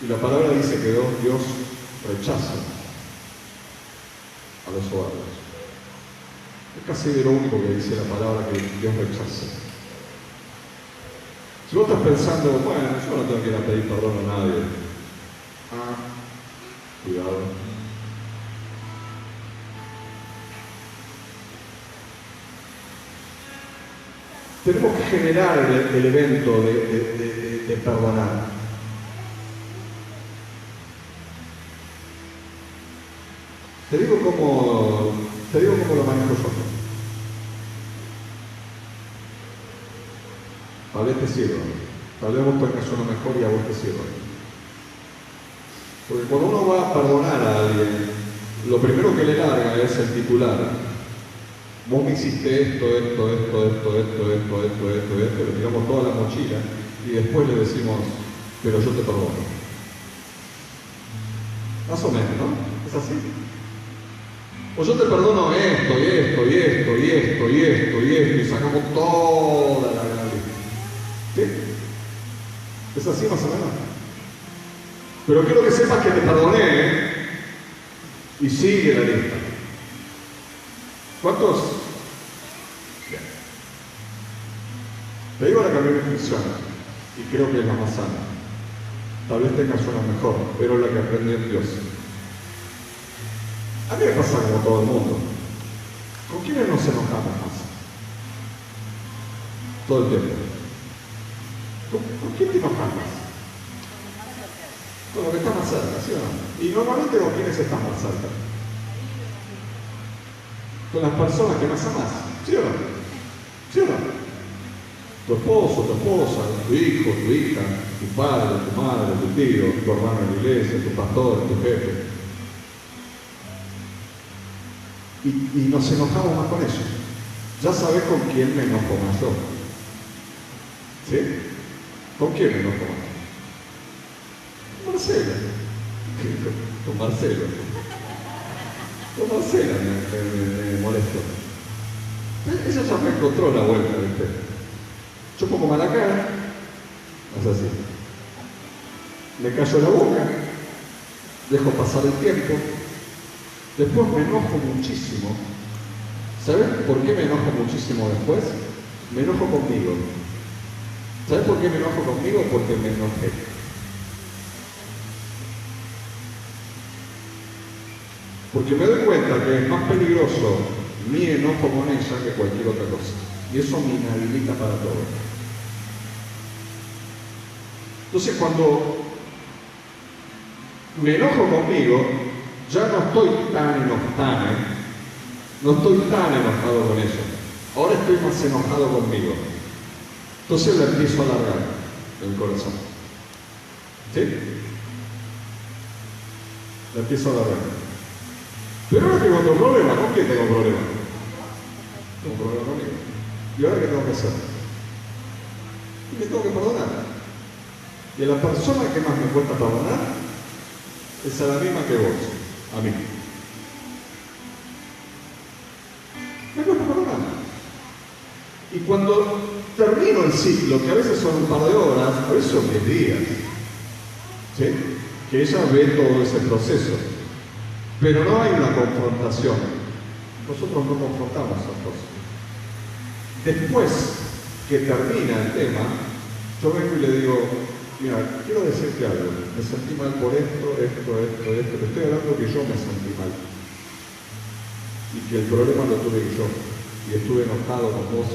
Y la palabra dice que Dios rechaza a los soberbios. Es casi de lo único que dice la palabra que Dios rechaza. Si vos estás pensando, bueno, yo no tengo que ir a pedir perdón a nadie. Cuidado. Tenemos que generar el evento de perdonar. Te digo cómo lo manejo yo. tal vez te sirva. Tal vez vos tengas uno mejor y a vos te sirva. Porque cuando uno va a perdonar a alguien, lo primero que le larga es el titular. Vos me hiciste esto, le tiramos toda la mochila y después le decimos, pero yo te perdono. Más o menos, ¿no? ¿Es así? O yo te perdono esto, y sacamos toda la gran lista. ¿Sí? ¿Es así más o menos? Pero quiero que sepas que te perdoné, ¿eh? Y sigue la lista. ¿Cuántos? Bien. Te digo la que a mí me funciona y creo que es la más sana. Tal vez tengas una mejor, pero es la que aprendí en Dios. A mí me pasa como todo el mundo. ¿Con quiénes nos enojamos más? Todo el tiempo. ¿Con quién te enojas más? Con lo que está más cerca, ¿sí o no? Y normalmente con quiénes están más cerca. Con las personas que más amas, ¿sí o no? ¿Sí o no? Tu esposo, tu esposa, tu hijo, tu hija, tu padre, tu madre, tu tío, tu hermano en la iglesia, tu pastor, tu jefe. Y nos enojamos más con eso. Ya sabes con quién me enojo más yo. ¿Sí? ¿Con quién me enojo más? Con Marcela. Con Marcelo. Con Marcela me molesto. Ella ya me encontró la vuelta, ¿viste? Yo pongo mala cara, es así. Me callo la boca, dejo pasar el tiempo, después me enojo muchísimo. ¿Sabes por qué me enojo muchísimo después? Me enojo conmigo. ¿Sabes por qué me enojo conmigo? Porque me enojé. Porque me doy cuenta que es más peligroso mi enojo con ella que cualquier otra cosa. Y eso me inhabilita para todo. Entonces cuando me enojo conmigo, ya no estoy tan enojado, no estoy tan enojado con ella. Ahora estoy más enojado conmigo. Entonces la empiezo a alargar el corazón. ¿Sí? La empiezo a alargar. Pero ahora tengo otro problema, ¿con qué tengo problema? Tengo un problema conmigo. ¿Y ahora qué tengo que hacer? Y me tengo que perdonar. Y a la persona que más me cuesta perdonar es a la misma que vos, a mí. Me cuesta perdonar. Y cuando termino el ciclo, que a veces son un par de horas, a veces son 10 días, ¿sí? Que ella ve todo ese proceso. Pero no hay una confrontación. Nosotros no confrontamos esas cosas. Después que termina el tema, yo vengo y le digo, mira, quiero decirte algo, me sentí mal por esto, te estoy hablando que yo me sentí mal. Y que el problema lo tuve yo, y estuve enojado con vos.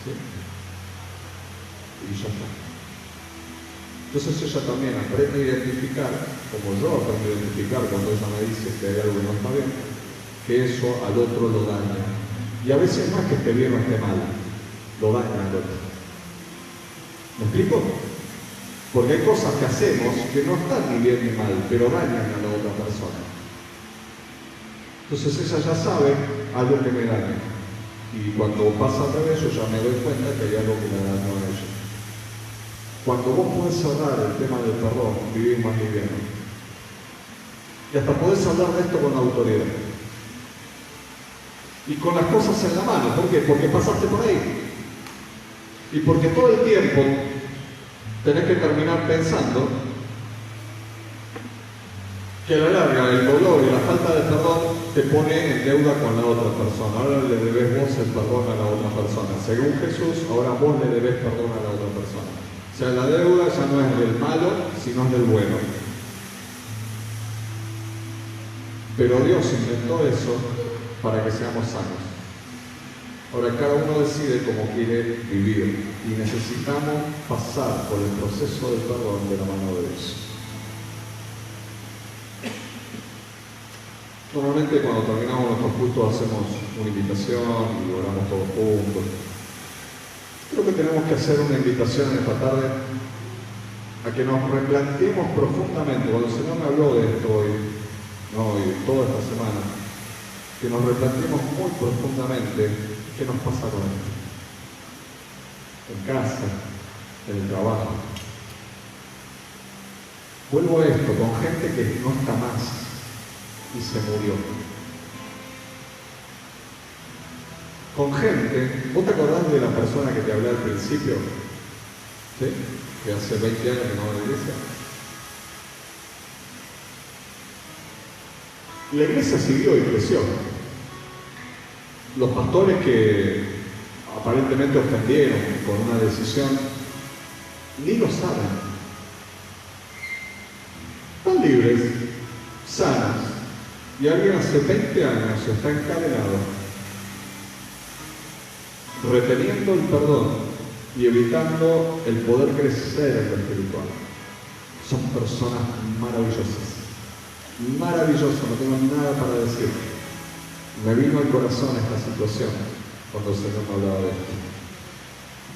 ¿Sí? Y ya está. Entonces ella también aprende a identificar, como yo aprendo a identificar cuando ella me dice que hay algo que no está bien, que eso al otro lo daña. Y a veces más que esté bien o esté mal, lo daña al otro. ¿Me explico? Porque hay cosas que hacemos que no están ni bien ni mal, pero dañan a la otra persona. Entonces ella ya sabe algo que me daña. Y cuando pasa al revés, yo ya me doy cuenta que hay algo que me daña a ella. Cuando vos podés cerrar el tema del perdón, vivir más liviano. Y hasta podés hablar de esto con autoridad. Y con las cosas en la mano. ¿Por qué? Porque pasaste por ahí. Y porque todo el tiempo tenés que terminar pensando que a la larga el dolor y la falta de perdón te pone en deuda con la otra persona. Ahora le debes vos el perdón a la otra persona. Según Jesús, ahora vos le debes perdón a la otra persona. O sea, la deuda ya no es del malo, sino es del bueno. Pero Dios inventó eso para que seamos sanos. Ahora cada uno decide cómo quiere vivir y necesitamos pasar por el proceso del perdón de la mano de Dios. Normalmente cuando terminamos nuestros cultos hacemos una invitación y oramos todos juntos. Creo que tenemos que hacer una invitación en esta tarde a que nos replanteemos profundamente, cuando el Señor me habló de esto hoy, toda esta semana, que nos replanteemos muy profundamente qué nos pasa con esto. En casa, en el trabajo. Vuelvo a esto, con gente que no está más y se murió. Con gente, ¿vos te acordás de la persona que te hablé al principio? ¿Sí? Que hace 20 años que no va a la iglesia. La iglesia siguió y creció. Los pastores que aparentemente ofendieron con una decisión, ni lo saben. Están libres, sanas, y alguien hace 20 años está encadenado, reteniendo el perdón y evitando el poder crecer en lo espiritual. Son personas maravillosas. Maravilloso, no tengo nada para decir. Me vino al corazón esta situación cuando el Señor me hablaba de esto.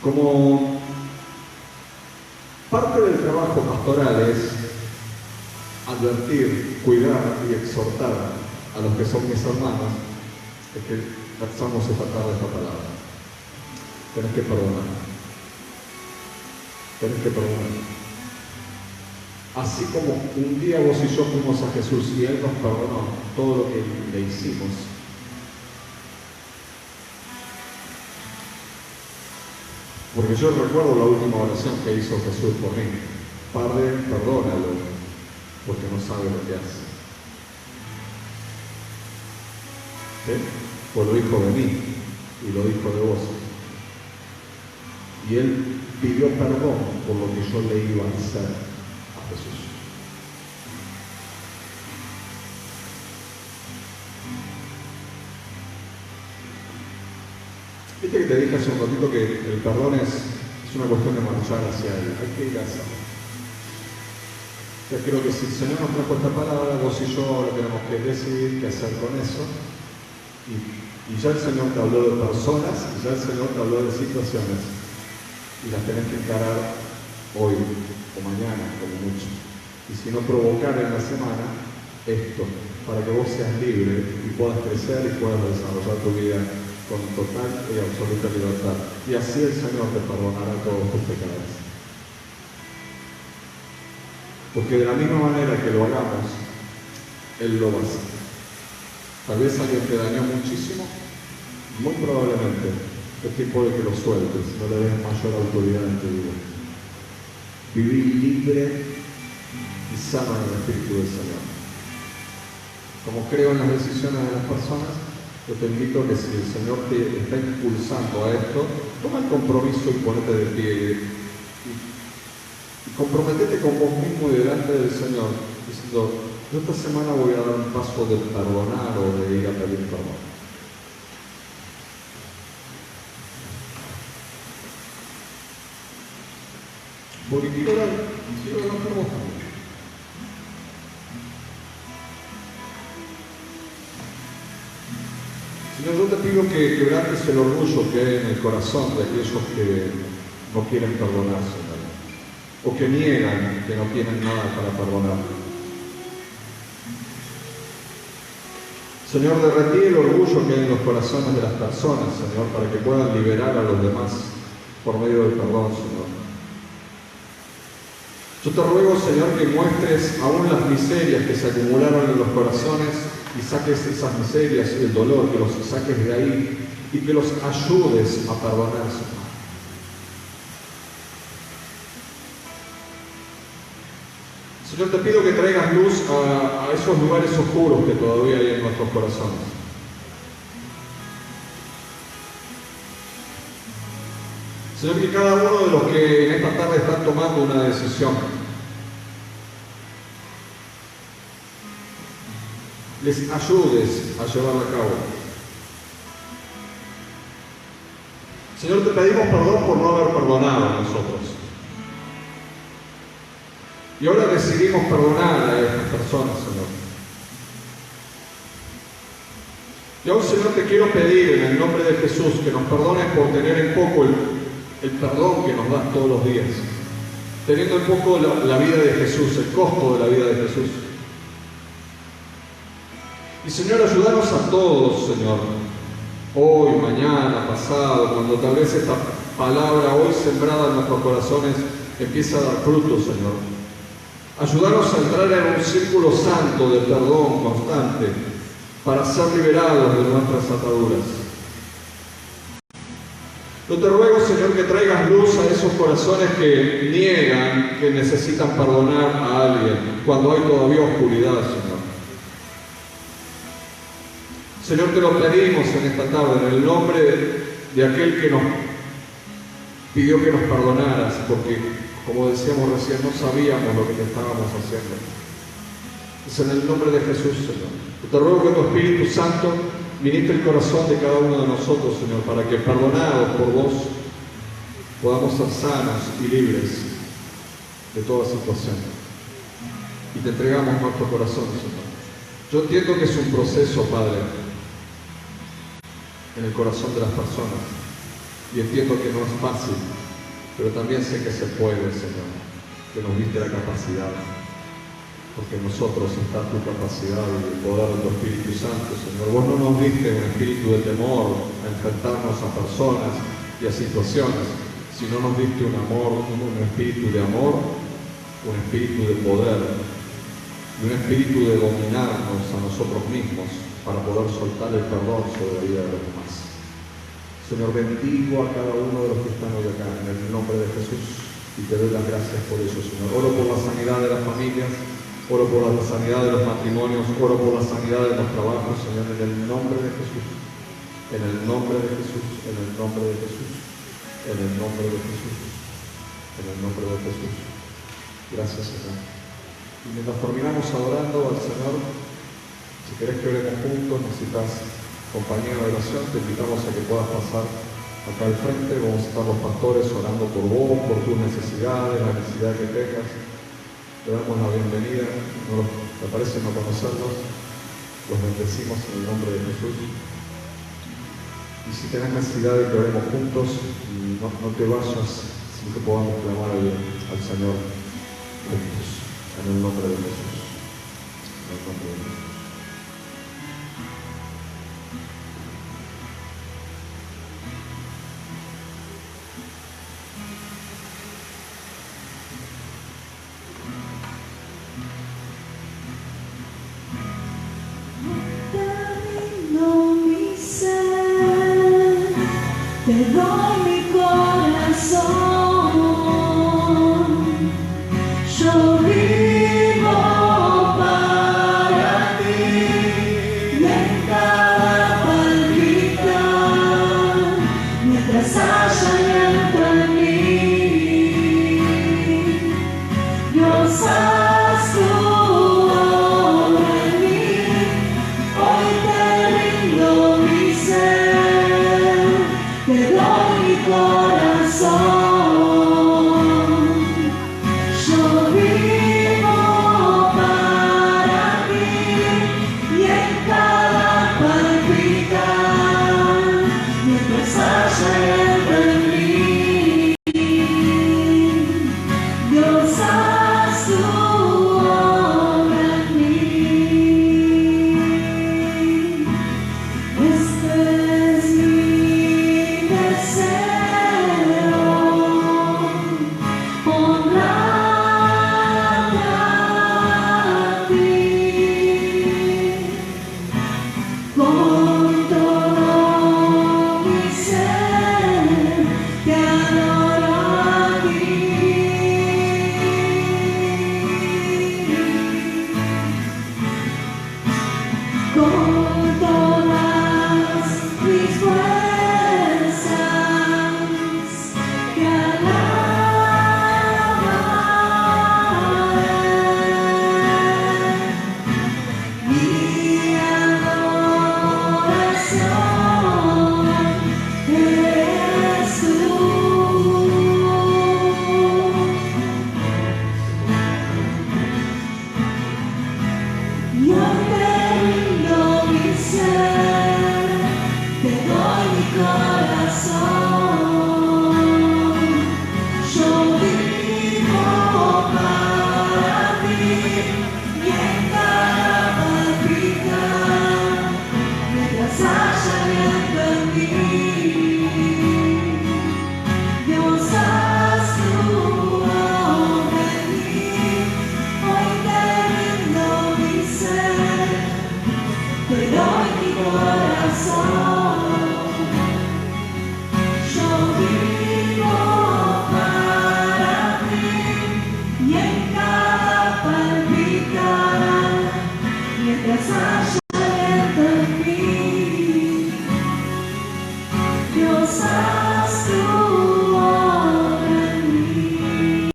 Como parte del trabajo pastoral es advertir, cuidar y exhortar a los que son mis hermanos, es que pasamos esta tarde esta palabra. Tenés que perdonar. Tenés que perdonar. Así como un día vos y yo fuimos a Jesús y Él nos perdonó todo lo que le hicimos, porque yo recuerdo la última oración que hizo Jesús por mí: Padre, perdónalo, porque no sabe lo que hace. ¿Sí? Pues lo dijo de mí y lo dijo de vos. Y Él pidió perdón por lo que yo le iba a hacer a Jesús. Viste que te dije hace un ratito que el perdón es una cuestión de marchar hacia Él. Hay que ir hacia Él. Yo creo que si el Señor nos trajo esta palabra, vos y yo ahora tenemos que decidir qué hacer con eso. Y ya el Señor te habló de personas, y ya el Señor te habló de situaciones. Y las tenés que encarar hoy o mañana, como mucho. Y si no, provocar en la semana esto, para que vos seas libre y puedas crecer y puedas desarrollar tu vida con total y absoluta libertad. Y así el Señor te perdonará todos tus pecados. Porque de la misma manera que lo hagamos, Él lo va a hacer. Tal vez alguien te dañó muchísimo, muy probablemente es tiempo de que lo sueltes, no le des mayor autoridad en tu vida. Vivir libre y sano en el Espíritu del Señor. Como creo en las decisiones de las personas, yo te invito a que si el Señor te está impulsando a esto, toma el compromiso y ponete de pie y comprometete con vos mismo y delante del Señor, diciendo: yo esta semana voy a dar un paso de perdonar o de ir a pedir perdón. Porque quiero orar por vos también. Señor, yo te pido que quebrantes el orgullo que hay en el corazón de aquellos que no quieren perdonar, Señor, o que niegan que no tienen nada para perdonar. Señor, derretí el orgullo que hay en los corazones de las personas, Señor, para que puedan liberar a los demás por medio del perdón, Señor. Yo te ruego, Señor, que muestres aún las miserias que se acumularon en los corazones y saques esas miserias y el dolor, que los saques de ahí y que los ayudes a perdonar, Señor. Señor, te pido que traigas luz a esos lugares oscuros que todavía hay en nuestros corazones. Señor, que cada uno de los que en esta tarde están tomando una decisión, les ayudes a llevarla a cabo. Señor, te pedimos perdón por no haber perdonado a nosotros. Y ahora decidimos perdonar a estas personas, Señor. Y ahora, Señor, te quiero pedir en el nombre de Jesús que nos perdones por tener en poco el perdón que nos das todos los días, teniendo un poco la vida de Jesús, el costo de la vida de Jesús. Y Señor, ayúdanos a todos, Señor, hoy, mañana, pasado, cuando tal vez esta palabra hoy sembrada en nuestros corazones empieza a dar fruto, Señor. Ayúdanos a entrar en un círculo santo de perdón constante para ser liberados de nuestras ataduras. Yo te ruego, Señor, que traigas luz a esos corazones que niegan, que necesitan perdonar a alguien, cuando hay todavía oscuridad, Señor. Señor, te lo pedimos en esta tarde, en el nombre de aquel que nos pidió que nos perdonaras, porque, como decíamos recién, no sabíamos lo que te estábamos haciendo. Es en el nombre de Jesús, Señor. Te ruego que tu Espíritu Santo ministre el corazón de cada uno de nosotros, Señor, para que, perdonados por vos, podamos ser sanos y libres de toda situación. Y te entregamos nuestro corazón, Señor. Yo entiendo que es un proceso, Padre, en el corazón de las personas. Y entiendo que no es fácil, pero también sé que se puede, Señor, que nos diste la capacidad. Porque en nosotros está tu capacidad y el poder de tu Espíritu Santo, Señor. Vos no nos diste un espíritu de temor a enfrentarnos a personas y a situaciones, sino nos diste un espíritu de amor, un espíritu de poder y un espíritu de dominarnos a nosotros mismos para poder soltar el perdón sobre la vida de los demás. Señor, bendigo a cada uno de los que están hoy acá en el nombre de Jesús y te doy las gracias por eso, Señor. Oro por la sanidad de las familias. Oro por la sanidad de los matrimonios, oro por la sanidad de los trabajos, Señor, en el nombre de Jesús, en el nombre de Jesús, en el nombre de Jesús, en el nombre de Jesús, en el nombre de Jesús. Gracias, Señor. Y mientras terminamos adorando al Señor, si querés que oremos juntos, necesitas compañía de oración, te invitamos a que puedas pasar acá al frente. Vamos a estar los pastores orando por vos, por tus necesidades, la necesidad que tengas. Le damos la bienvenida, me parece no conocerlos, los bendecimos en el nombre de Jesús. Y si tenés necesidad de que oremos juntos, no te vayas sin que podamos clamar al Señor juntos, en el nombre de Jesús. En el nombre de Jesús. Te doy mi corazón, yo vivo para ti, y en cada palpitar, mientras haya aliento en mí, Dios